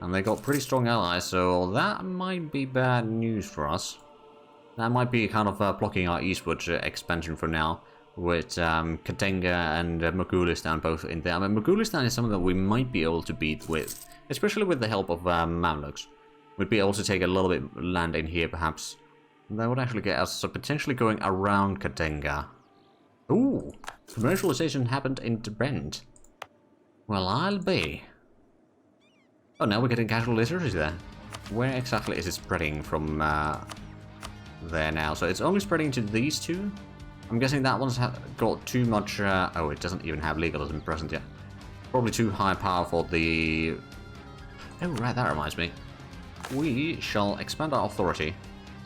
And they got pretty strong allies, so that might be bad news for us. That might be kind of blocking our eastward expansion for now, with Katenga and Mogulistan both in there. I mean, Mogulistan is something that we might be able to beat with, especially with the help of Mamluks. We'd be able to take a little bit land in here, perhaps. That would actually get us potentially going around Katenga. Ooh, commercialization happened in Brent. Well, I'll be. Oh, now we're getting casual literacy there. Where exactly is it spreading from there now? So it's only spreading to these two? I'm guessing that one's got too much... oh, it doesn't even have legalism present yet. Probably too high power for the... Oh, right, that reminds me. We shall expand our authority.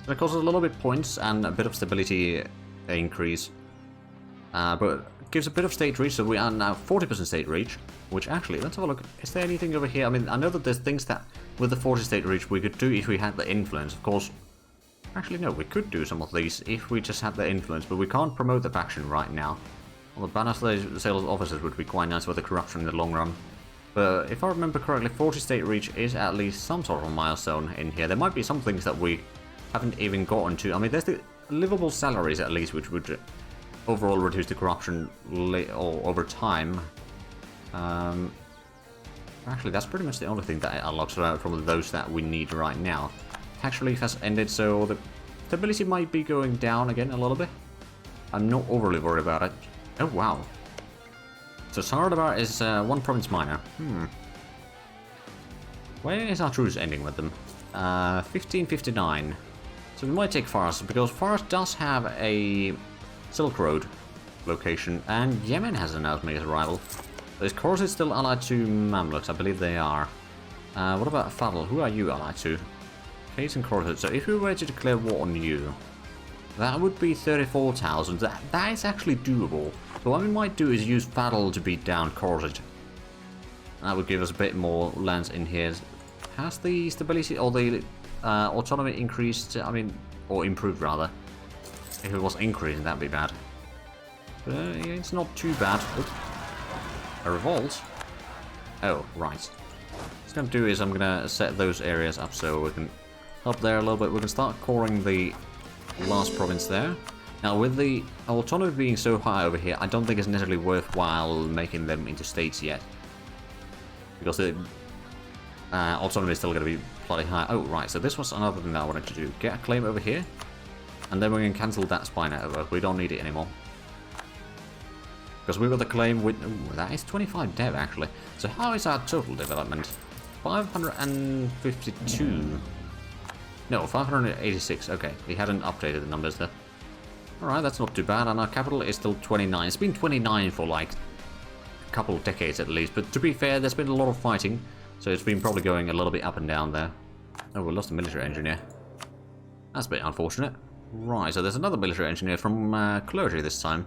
It costs us a little bit points and a bit of stability increase. But gives a bit of state reach, so we are now 40% state reach. Which actually, let's have a look. Is there anything over here? I mean, I know that there's things that with the 40 state reach we could do if we had the influence. Of course, actually no, we could do some of these if we just had the influence, but we can't promote the faction right now. Well, the banner sales officers would be quite nice for the corruption in the long run. But if I remember correctly, 40 state reach is at least some sort of milestone in here. There might be some things that we haven't even gotten to. I mean, there's the livable salaries at least, which would overall reduce the corruption over time. Actually, that's pretty much the only thing that it unlocks from those that we need right now. Tax relief has ended, so the stability might be going down again a little bit. I'm not overly worried about it. Oh, wow. So Sardabar is one province minor. Where is our truce ending with them? 1559. So we might take Fars, because Fars does have a Silk Road location, and Yemen has announced me as a rival. Is Khorasan still allied to Mamluks? I believe they are. What about Fadl? Who are you allied to? Case and Khorasan. So if we were to declare war on you, that would be 34,000. That is actually doable. But what we might do is use Fadl to beat down Khorasan. That would give us a bit more lands in here. Has the stability or the autonomy increased? I mean, or improved rather. If it was increasing, that'd be bad. But yeah, it's not too bad. Oops. A revolt? Oh, right. What I'm going to do is I'm going to set those areas up so we can help there a little bit. We can start coring the last province there. Now, with the autonomy being so high over here, I don't think it's necessarily worthwhile making them into states yet. Because the autonomy is still going to be bloody high. Oh, right. So this was another thing that I wanted to do. Get a claim over here. And then we can cancel that spine over. We don't need it anymore. Because we've got the claim with... Ooh, that is 25 dev, actually. So how is our total development? 552. No, 586. Okay, we hadn't updated the numbers there. Alright, that's not too bad. And our capital is still 29. It's been 29 for, like, a couple of decades at least. But to be fair, there's been a lot of fighting. So it's been probably going a little bit up and down there. Oh, we lost a military engineer. That's a bit unfortunate. Right, so there's another military engineer from clergy this time.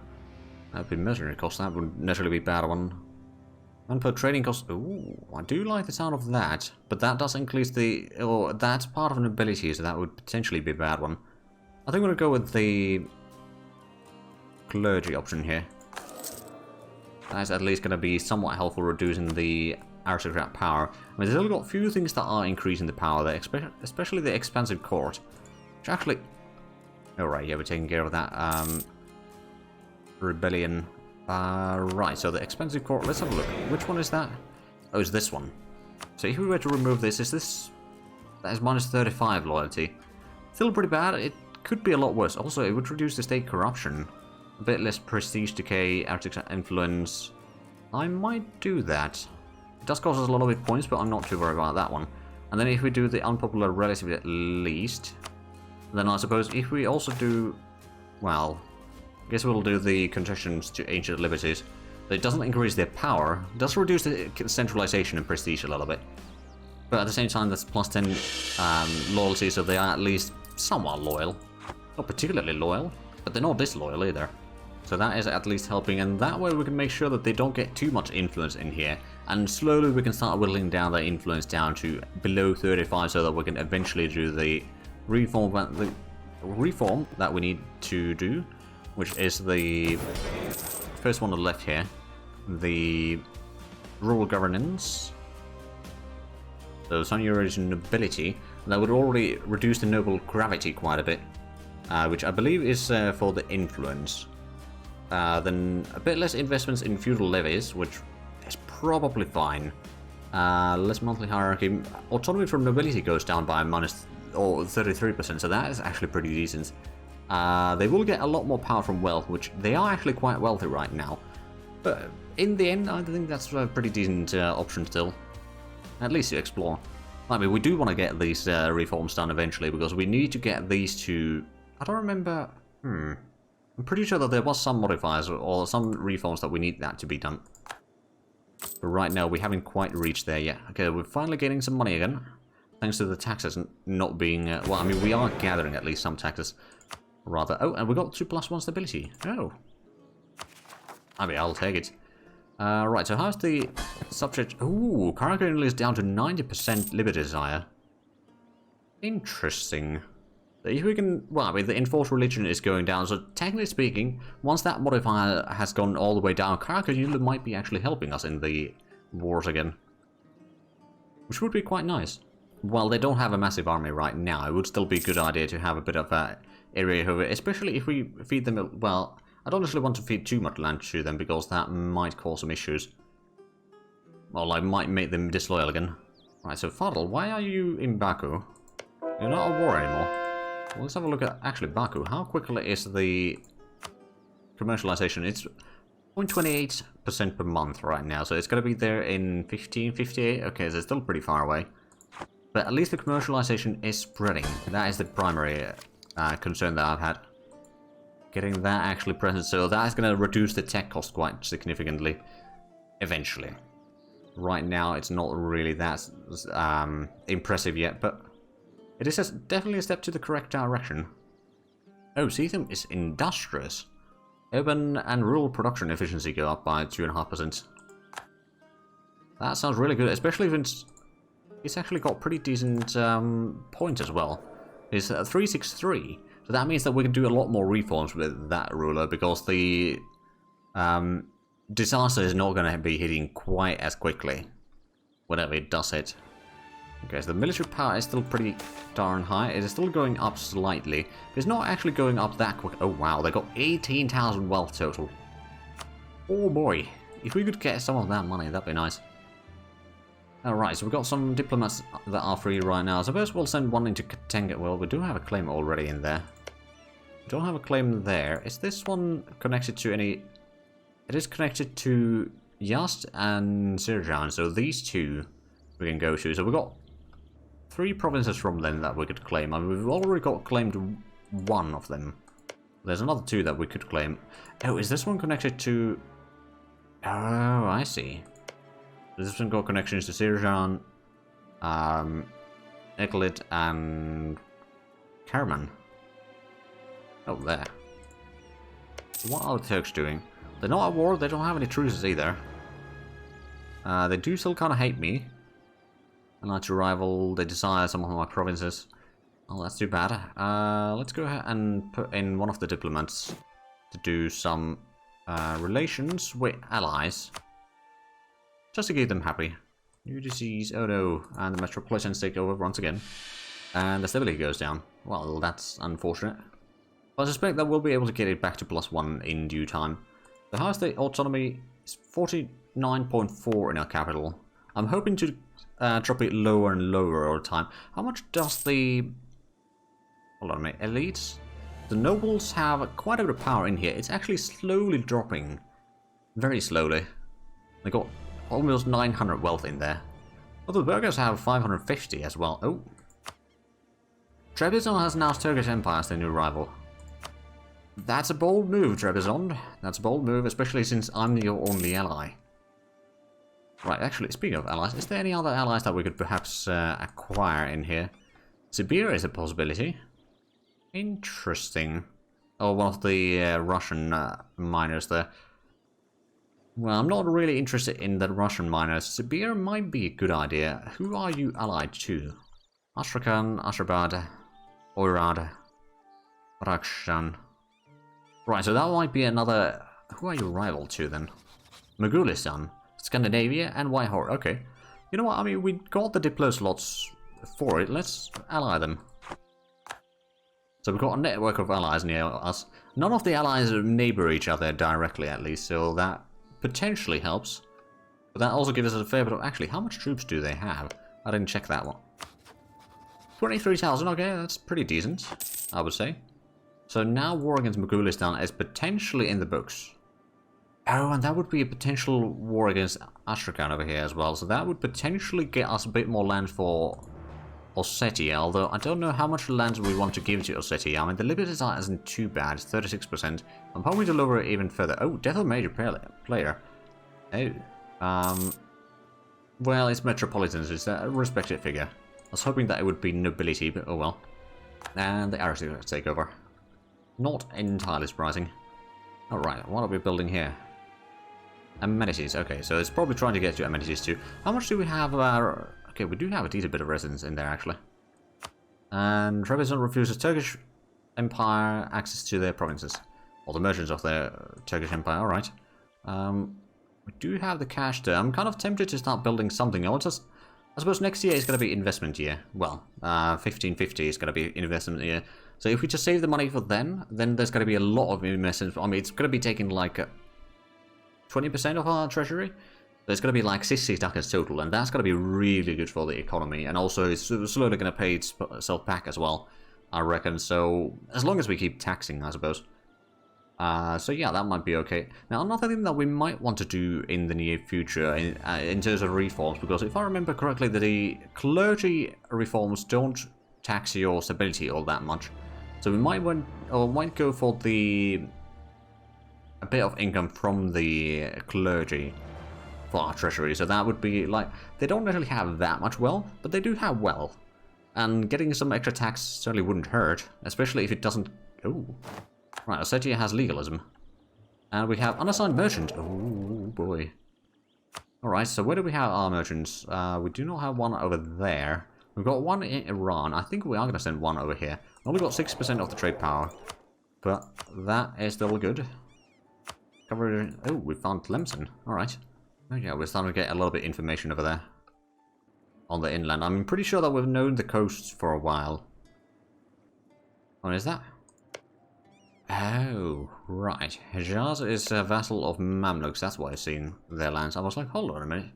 That would be mercenary cost, that wouldn't necessarily be a bad one. And per trading cost, ooh, I do like the sound of that, but that does increase the, or that's part of an ability, so that would potentially be a bad one. I think we're going to go with the clergy option here. That's at least going to be somewhat helpful reducing the aristocrat power. I mean, there's only got a few things that are increasing the power there, especially the expansive court, which actually... Alright, yeah, we're taking care of that. Rebellion. Right, so the expensive court, let's have a look. Which one is that? Oh, it's this one. So if we were to remove this, is this... That is minus 35 loyalty. Still pretty bad. It could be a lot worse. Also, it would reduce the state corruption. A bit less prestige decay, aristocrat influence. I might do that. It does cost us a little bit of points, but I'm not too worried about that one. And then if we do the unpopular relative at least, then I suppose if we also do... Well... I guess we'll do the concessions to ancient liberties. It doesn't increase their power. It does reduce the centralization and prestige a little bit. But at the same time, that's plus 10 loyalty, so they are at least somewhat loyal. Not particularly loyal, but they're not disloyal either. So that is at least helping, and that way we can make sure that they don't get too much influence in here. And slowly we can start whittling down their influence down to below 35 so that we can eventually do the reform that we need to do. Which is the first one on the left here. The rural governance. So Sun Eurasian nobility, that would already reduce the noble gravity quite a bit, which I believe is for the influence. Then a bit less investments in feudal levies, which is probably fine. Less monthly hierarchy. Autonomy from nobility goes down by minus or 33%, so that is actually pretty decent. They will get a lot more power from wealth, which they are actually quite wealthy right now. But in the end, I think that's a pretty decent option still. At least to explore. I mean, we do want to get these reforms done eventually, because we need to get these two... I don't remember... I'm pretty sure that there was some modifiers or some reforms that we need that to be done. But right now, we haven't quite reached there yet. Okay, we're finally getting some money again. Thanks to the taxes not being... well, I mean, we are gathering at least some taxes. Rather... Oh, and we got 2+1 stability. Oh. I mean, I'll take it. Right, so how's the subject... Ooh, Karakul is down to 90% liberty desire. Interesting. If we can... Well, I mean, the enforced religion is going down, so technically speaking, once that modifier has gone all the way down, Karakul might be actually helping us in the wars again. Which would be quite nice. While they don't have a massive army right now, it would still be a good idea to have a bit of an area over, especially if we feed them... Well... I don't actually want to feed too much land to them, because that might cause some issues. Well, I might make them disloyal again. Right, so Fadl, why are you in Baku? You're not at war anymore. Well, let's have a look at, actually, Baku. How quickly is the commercialization? It's 0.28% per month right now, so it's going to be there in 1558. Okay, so it's still pretty far away. But at least the commercialization is spreading. That is the primary concern that I've had. Getting that actually present, so that's going to reduce the tech cost quite significantly, eventually. Right now, it's not really that impressive yet, but it is definitely a step to the correct direction. Oh, Seatham is industrious. Urban and rural production efficiency go up by 2.5%. That sounds really good, especially since it's actually got pretty decent points as well. It's 363. So that means that we can do a lot more reforms with that ruler, because the disaster is not going to be hitting quite as quickly whenever it does hit. Okay, so the military power is still pretty darn high. It is still going up slightly. It's not actually going up that quick. Oh wow, they got 18,000 wealth total. Oh boy, if we could get some of that money, that'd be nice. Alright, so we've got some diplomats that are free right now. So first we'll send one into Katenga. Well, we do have a claim already in there. We don't have a claim there. Is this one connected to any... It is connected to Yast and Sirjan, so these two we can go to. So we've got 3 provinces from them that we could claim. I mean, we've already got claimed 1 of them. There's another 2 that we could claim. Oh, is this one connected to... Oh, I see. This one got connections to Sirjan, Eklid, and Karaman. Oh, there. What are the Turks doing? They're not at war, they don't have any truces either. They do still kind of hate me. And like to rival, they desire some of my provinces. Well, that's too bad. Let's go ahead and put in one of the diplomats to do some relations with allies. Just to keep them happy. New disease, oh no, and the metropolitans take over once again. And the stability goes down. Well, that's unfortunate. But I suspect that we'll be able to get it back to +1 in due time. The highest state autonomy is 49.4 in our capital. I'm hoping to drop it lower and lower all the time. How much does the... Hold on a minute, elites? The nobles have quite a bit of power in here. It's actually slowly dropping. Very slowly. They got almost 900 wealth in there. Well, the burghers have 550 as well. Oh. Trebizond has now Turkish Empire as their new rival. That's a bold move, Trebizond. That's a bold move, especially since I'm your only ally. Right, actually, speaking of allies, is there any other allies that we could perhaps acquire in here? Siberia is a possibility. Interesting. Oh, one of the Russian miners there. Well, I'm not really interested in the Russian miners. Siberia might be a good idea. Who are you allied to? Astrakhan, Ashgabat, Oirad, Rakshan. Right, so that might be another... Who are you rival to then? Mogulistan, Scandinavia, and Whitehorse. Okay. You know what, I mean, we got the Diplo slots for it. Let's ally them. So we've got a network of allies near us. None of the allies neighbor each other directly, at least, so that potentially helps. But that also gives us a fair bit of... Actually, how much troops do they have? I didn't check that one. 23,000, okay, that's pretty decent, I would say. So now war against Mongolistan is potentially in the books. Oh, and that would be a potential war against Astrakhan over here as well. So that would potentially get us a bit more land for Ossetia, although I don't know how much land we want to give to Ossetia. I mean, the Liberties isn't too bad, it's 36%. I'm hoping to lower it even further. Oh, death of major player. Oh. Well, it's metropolitans, it's a respected figure. I was hoping that it would be nobility, but oh well. And the aristocrats take over. Not entirely surprising. Alright, what are we building here? Amenities, okay, so it's probably trying to get to amenities too. How much do we have of our... Okay, we do have a decent bit of residents in there, actually. And Trebizond refuses Turkish Empire access to their provinces. Or the merchants of their Turkish Empire, alright. We do have the cash there. I'm kind of tempted to start building something else. I suppose next year is going to be investment year. Well, 1550 is going to be investment year. So if we just save the money for then there's going to be a lot of investments. I mean, it's going to be taking like 20% of our treasury. There's going to be like 60 ducats total, and that's going to be really good for the economy. And also, it's slowly going to pay itself back as well, I reckon. So, as long as we keep taxing, I suppose. So yeah, that might be okay. Now, another thing that we might want to do in the near future in terms of reforms, because if I remember correctly, the clergy reforms don't tax your stability all that much. So we might go for a bit of income from the clergy for our treasury. So that would be like, they don't really have that much wealth, but they do have wealth. And getting some extra tax certainly wouldn't hurt, especially if it doesn't... Oh, right, Ossetia has legalism. And we have unassigned merchant. Oh, boy. Alright, so where do we have our merchants? We do not have one over there. We've got one in Iran. I think we are going to send one over here. Only got 6% of the trade power. But that is still good. Cover... Oh, we found Tlemcen. Alright. Oh yeah, we're starting to get a little bit of information over there. On the inland. I'm pretty sure that we've known the coasts for a while. What is that? Oh, right. Hejaz is a vassal of Mamluks. That's why I've seen their lands. I was like, hold on a minute.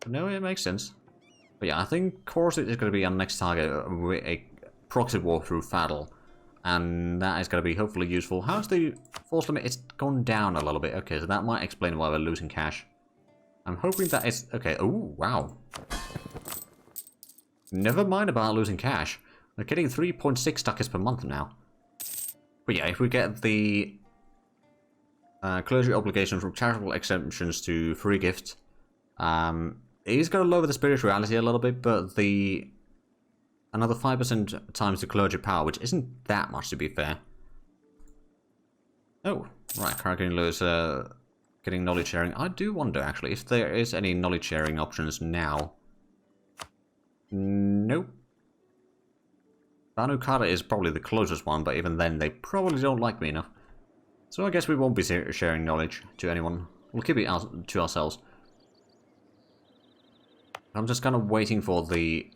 No, it makes sense. But yeah, I think Corset is going to be our next target with a proxy war through Fadl. And that is going to be hopefully useful. How's the force limit? It's gone down a little bit. Okay, so that might explain why we're losing cash. I'm hoping that it's... Okay, oh, wow. Never mind about losing cash. We're getting 3.6 ducats per month now. But yeah, if we get the clergy obligation from charitable exemptions to free gift, it is going to lower the spirituality a little bit, but another 5% times the clergy power, which isn't that much to be fair. Oh, right, Karagin is getting knowledge sharing. I do wonder actually if there is any knowledge sharing options now. Nope. Banu Kara is probably the closest one, but even then they probably don't like me enough. So I guess we won't be sharing knowledge to anyone. We'll keep it to ourselves. I'm just kind of waiting for the...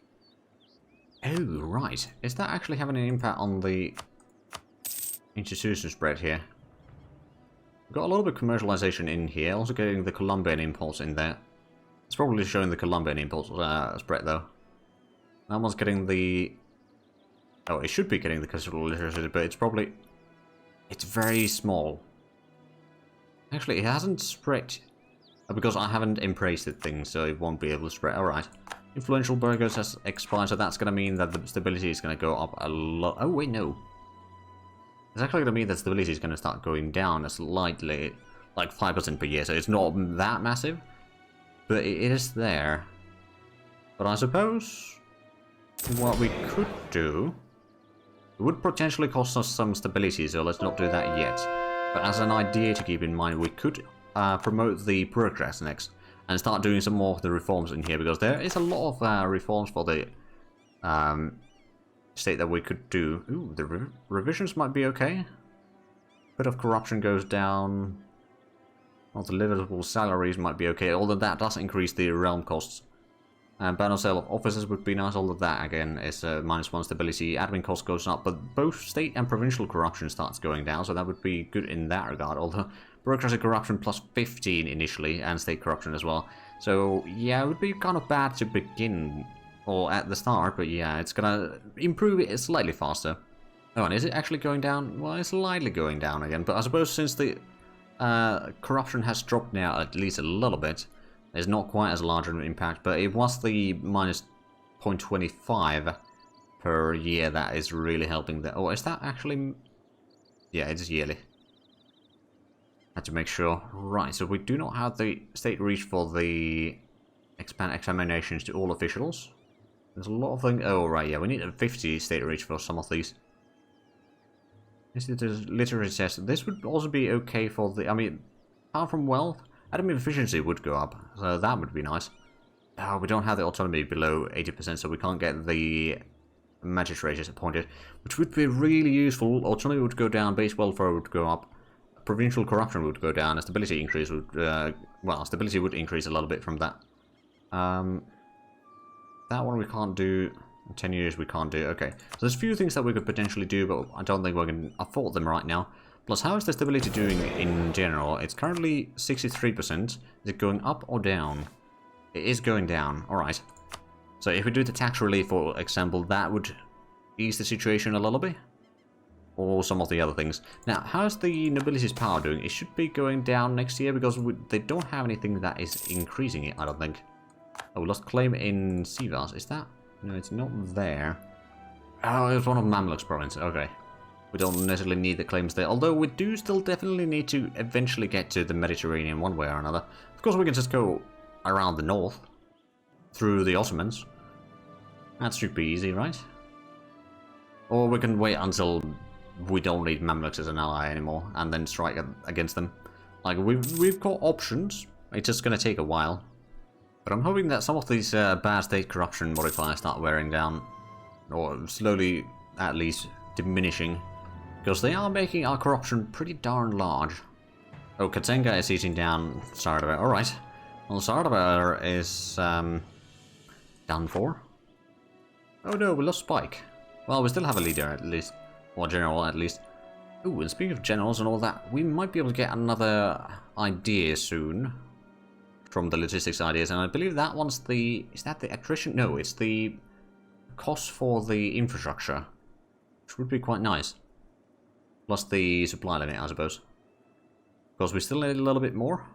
Oh, right. Is that actually having an impact on the institution spread here? We've got a little bit of commercialization in here, also getting the Colombian impulse in there. It's probably showing the Colombian impulse spread though. That one's getting the... Oh, it should be getting the cultural literacy, but it's probably... It's very small. Actually, it hasn't spread because I haven't embraced the thing, so it won't be able to spread. Alright. Influential burgers has expired, so that's going to mean that the stability is going to go up a lot. Oh, wait, no. It's actually going to mean that stability is going to start going down slightly, like 5% per year, so it's not that massive. But it is there. But I suppose what we could do... It would potentially cost us some stability, so let's not do that yet. But as an idea to keep in mind, we could promote the progress next and start doing some more of the reforms in here, because there is a lot of reforms for the state that we could do. Ooh, the revisions might be okay. Bit of corruption goes down. Well, the livable salaries might be okay, although that does increase the realm costs. Ban on sale of offices would be nice. All of that, again, is -1 stability. Admin cost goes up, but both state and provincial corruption starts going down, so that would be good in that regard. Although, bureaucracy corruption +15 initially, and state corruption as well. So, yeah, it would be kind of bad to begin, or at the start, but yeah, it's gonna improve it slightly faster. Oh, and is it actually going down? Well, it's slightly going down again, but I suppose since the corruption has dropped now at least a little bit, it's not quite as large an impact, but it was the -0.25 per year that is really helping the... Oh, is that actually... Yeah, it is yearly. Had to make sure. Right, so we do not have the state reach for the examinations to all officials. There's a lot of things... Oh, right, yeah, we need a 50 state reach for some of these. There's literacy test. This would also be okay for the... I mean, apart from wealth, admin efficiency would go up, so that would be nice. Oh, we don't have the autonomy below 80%, so we can't get the magistrates appointed, which would be really useful. Autonomy would go down, base welfare would go up, provincial corruption would go down, and stability increase would... well, stability would increase a little bit from that. That one we can't do. 10 years we can't do. Okay, so there's a few things that we could potentially do, but I don't think we can afford them right now. Plus, how is the stability doing in general? It's currently 63%. Is it going up or down? It is going down. Alright. So if we do the tax relief, for example, that would ease the situation a little bit. Or some of the other things. Now, how's the nobility's power doing? It should be going down next year because they don't have anything that is increasing it, I don't think. Oh, we lost claim in Sivas. Is that... No, it's not there. Oh, it's one of Mamluk's province. Okay. We don't necessarily need the claims there. Although we do still definitely need to eventually get to the Mediterranean one way or another. Of course, we can just go around the north. Through the Ottomans. That should be easy, right? Or we can wait until we don't need Mamluks as an ally anymore. And then strike against them. Like, we've got options. It's just going to take a while. But I'm hoping that some of these bad state corruption modifiers start wearing down. Or slowly, at least, diminishing. Because they are making our corruption pretty darn large. Oh, Katenga is eating down Sardabar. Alright. Well, Sardabar is done for. Oh no, we lost Spike. Well, we still have a leader at least. Or general at least. Ooh, and speaking of generals and all that, we might be able to get another idea soon. From the logistics ideas, and I believe that one's the... Is that the attrition? No, it's the cost for the infrastructure. Which would be quite nice. Plus the supply limit, I suppose. Because we still need a little bit more.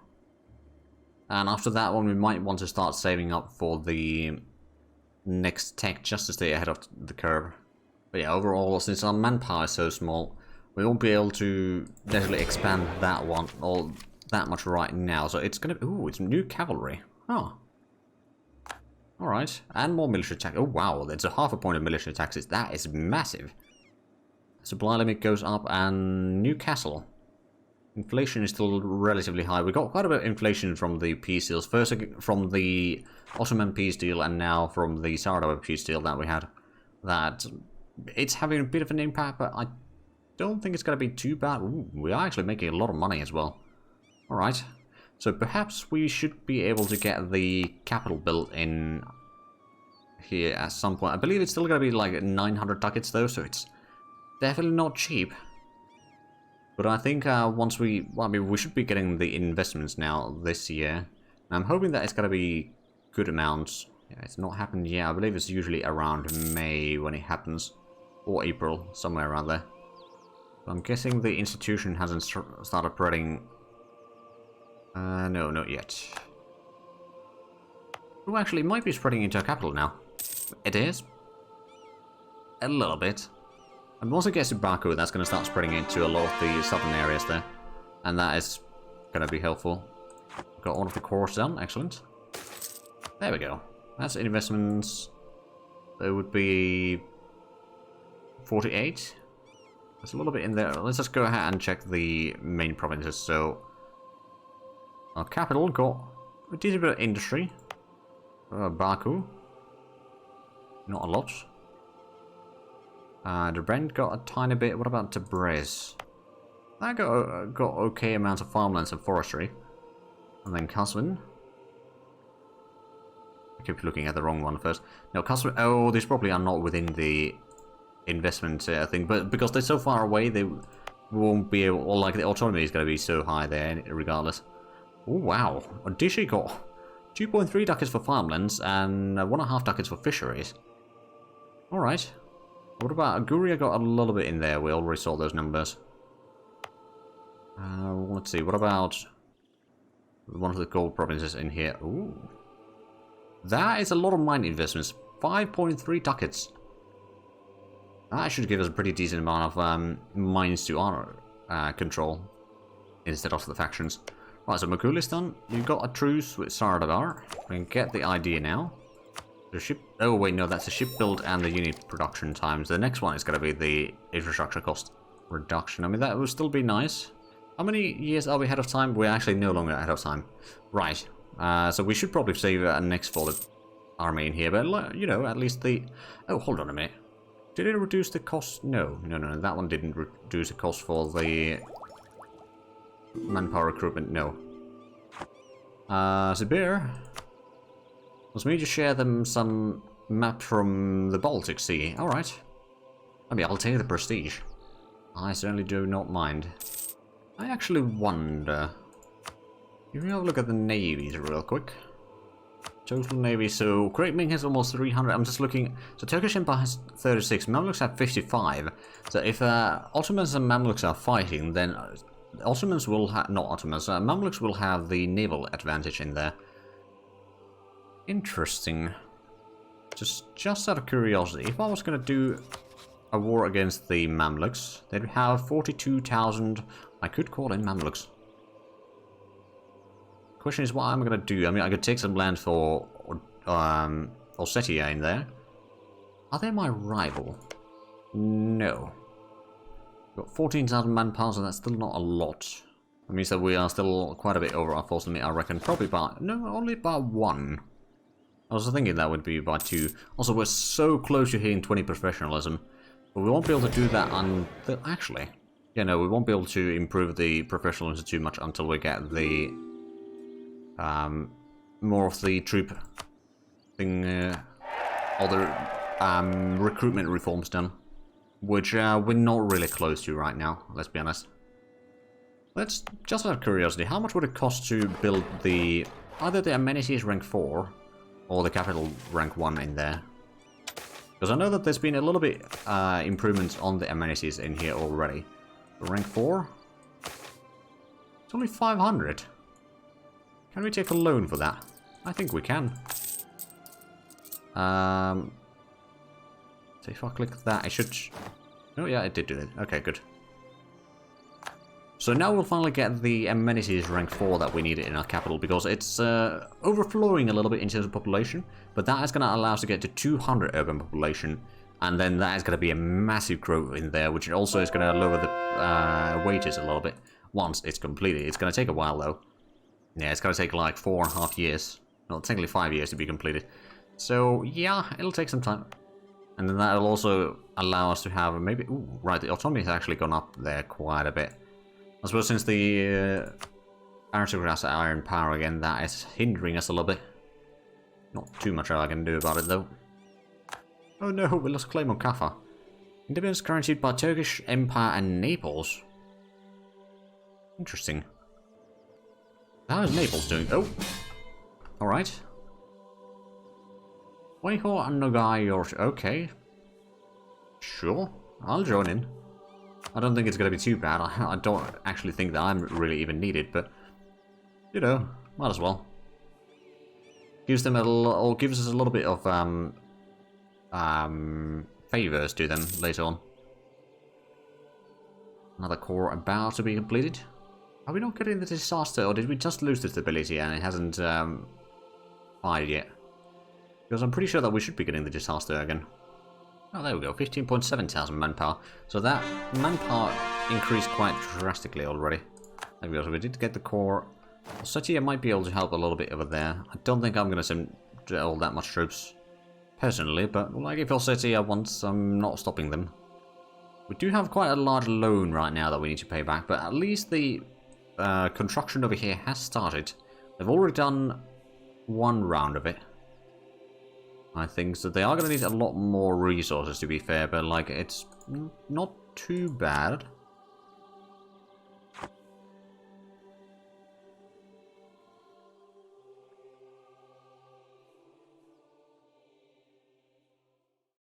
And after that one, we might want to start saving up for the next tech, just to stay ahead of the curve. But yeah, overall, since our manpower is so small, we won't be able to necessarily expand that one, or that much right now, so it's gonna... Ooh, it's new cavalry. Oh. Alright, and more military tax. Oh wow, there's a half a point of military taxes. That is massive. Supply limit goes up, and new castle. Inflation is still relatively high. We got quite a bit of inflation from the peace deals. First from the Ottoman peace deal, and now from the Sardabar peace deal that we had. That it's having a bit of an impact, but I don't think it's gonna be too bad. Ooh, we are actually making a lot of money as well. Alright, so perhaps we should be able to get the capital built in here at some point. I believe it's still going to be like 900 ducats though, so it's definitely not cheap. But I think once we... Well, I mean, we should be getting the investments now this year. And I'm hoping that it's going to be good amounts. Yeah, it's not happened yet. I believe it's usually around May when it happens. Or April, somewhere around there. But I'm guessing the institution hasn't started spreading... no, not yet. Oh, actually, it might be spreading into a capital now. It is. A little bit. And once it gets to Baku, that's going to start spreading into a lot of the southern areas there. And that is going to be helpful. Got all of the cores done. Excellent. There we go. That's investments. There would be 48. There's a little bit in there. Let's just go ahead and check the main provinces. So... Our capital got a decent bit of industry. Baku. Not a lot. Derbent got a tiny bit. What about Tabriz? That got okay amounts of farmlands and forestry. And then Kasvin. I keep looking at the wrong one first. No, customer... Oh, these probably are not within the investment thing, but because they're so far away, they won't be able... Or, like, the autonomy is going to be so high there, regardless. Oh, wow. Odishi got 2.3 ducats for farmlands and 1.5 ducats for fisheries. Alright. What about... Aguria got a little bit in there. We already saw those numbers. Let's see. What about... one of the gold provinces in here? Ooh. That is a lot of mine investments. 5.3 ducats. That should give us a pretty decent amount of mines to our control instead of the factions. Right, so Makulistan, you've got a truce with Sardar. We can get the idea now. The ship... Oh, wait, no, that's the ship build and the unit production times. The next one is going to be the infrastructure cost reduction. I mean, that would still be nice. How many years are we ahead of time? We're actually no longer ahead of time. Right. So we should probably save next for the army in here. But, you know, at least the... Oh, hold on a minute. Did it reduce the cost? No. No. That one didn't reduce the cost for the manpower recruitment. No. Sibir. Was me to share them some map from the Baltic Sea. Alright. I mean, I'll take the prestige. I certainly do not mind. I actually wonder... If we have a look at the navies real quick. Total navy, so Great Ming has almost 300. I'm just looking... So Turkish Empire has 36, Mamluks have 55. So if Ottomans and Mamluks are fighting, then Ottomans will have... Not Ottomans, Mamluks will have the naval advantage in there. Interesting. Just out of curiosity, if I was going to do a war against the Mamluks, they'd have 42,000... I could call in Mamluks. Question is, what am I going to do? I mean, I could take some land for Ossetia in there. Are they my rival? No. Got 14,000 manpower, so that's still not a lot. That means that we are still quite a bit over our force limit, I reckon. Probably by... No, only by 1. I was thinking that would be by 2. Also, we're so close to hitting 20 professionalism. But we won't be able to do that until... Actually... Yeah, no, we won't be able to improve the professionalism too much until we get the... more of the troop thing... all the recruitment reforms done. Which we're not really close to right now, let's be honest. Let's, just out of curiosity, how much would it cost to build the... either the amenities rank 4 or the capital rank 1 in there? Because I know that there's been a little bit improvements on the amenities in here already. Rank 4? It's only 500. Can we take a loan for that? I think we can. So if I click that, it should... Oh yeah, it did do it. Okay, good. So now we'll finally get the amenities rank 4 that we need in our capital, because it's overflowing a little bit in terms of population, but that is going to allow us to get to 200 urban population, and then that is going to be a massive growth in there, which also is going to lower the wages a little bit once it's completed. It's going to take a while though. Yeah, it's going to take like 4.5 years. Well, technically 5 years to be completed. So yeah, it'll take some time. And then that'll also allow us to have maybe... Ooh, right, the autonomy has actually gone up there quite a bit. I suppose since the aristocrats are iron power again, that is hindering us a little bit. Not too much I can do about it though. Oh no, we lost claim on Kaffa. Independence guaranteed by Turkish Empire and Naples. Interesting. How is Naples doing? Oh! Alright. Weiho and Nogai, okay. Sure, I'll join in. I don't think it's going to be too bad. I don't actually think that I'm really even needed, but... You know, might as well. Gives them a little, or gives us a little bit of, favors to them later on. Another core about to be completed. Are we not getting the disaster, or did we just lose the stability and it hasn't fired yet? Because I'm pretty sure that we should be getting the disaster again. Oh, there we go, 15.7 thousand manpower. So that manpower increased quite drastically already. There we go, so we did get the core. Ossetia might be able to help a little bit over there. I don't think I'm going to send all that much troops personally, but like if Ossetia wants, I'm not stopping them. We do have quite a large loan right now that we need to pay back, but at least the construction over here has started. They've already done one round of it. I think so. They are going to need a lot more resources, to be fair, but like it's not too bad.